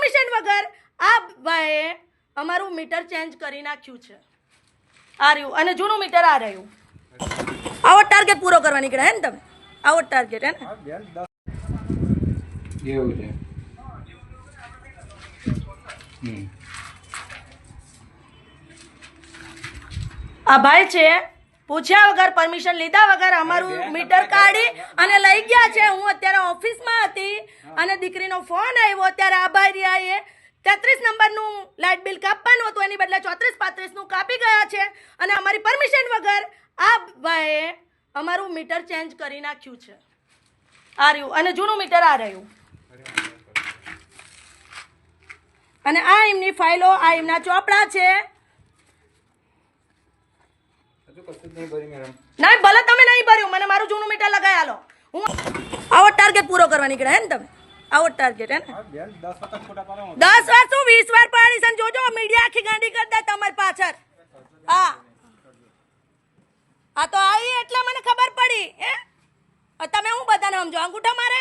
Permission વગર આ ભાઈએ અમારું મીટર ચેન્જ કરી નાખ્યું છે. આ રહ્યું અને જૂનું મીટર આ રહ્યું. આવો ટાર્ગેટ પૂરો કરવા નીકળ્યા હે ને તમે? આવો ટાર્ગેટ હે ને? એવું છે. આ ભાઈ છે પૂછ્યા વગર પરમિશન લીધા વગર અમારું મીટર કાઢી અને લઈ ગયા છે. હું અત્યારે ઓફિસમાં હતી અને દીકરીનો ફોન આવ્યો ત્યારે આ ભાઈ રહ્યા 33 નંબરનું લાઇટ બિલ કાપવાનું હતું, એની બદલે 34-35નું કાપી ગયા છે અને અમારી પરમિશન વગર આ ભાઈએ અમારું મીટર ચેન્જ કરી નાખ્યું છે. આ રહ્યું અને જૂનું મીટર આ રહ્યું. અને આ એમની ફાઇલો, આ એમના ચોપડા છે. નહીં ભલે તમે નહીં ભર્યું, મને મારું જૂનું મીટર લગાવી આલો. હું આવો ટાર્ગેટ પૂરો કરવા નીકળ્યા હે ને તમે? આવો ટાર્ગેટ હે ને? 10 વાર શું 20 વાર પાડીશ અને જોજો મીડિયા આખી ગાંડી કરી દે તમારી પાછળ. હા આ તો આવી એટલે મને ખબર પડી હે. તમે હું બધાને સમજો અંગૂઠા મારે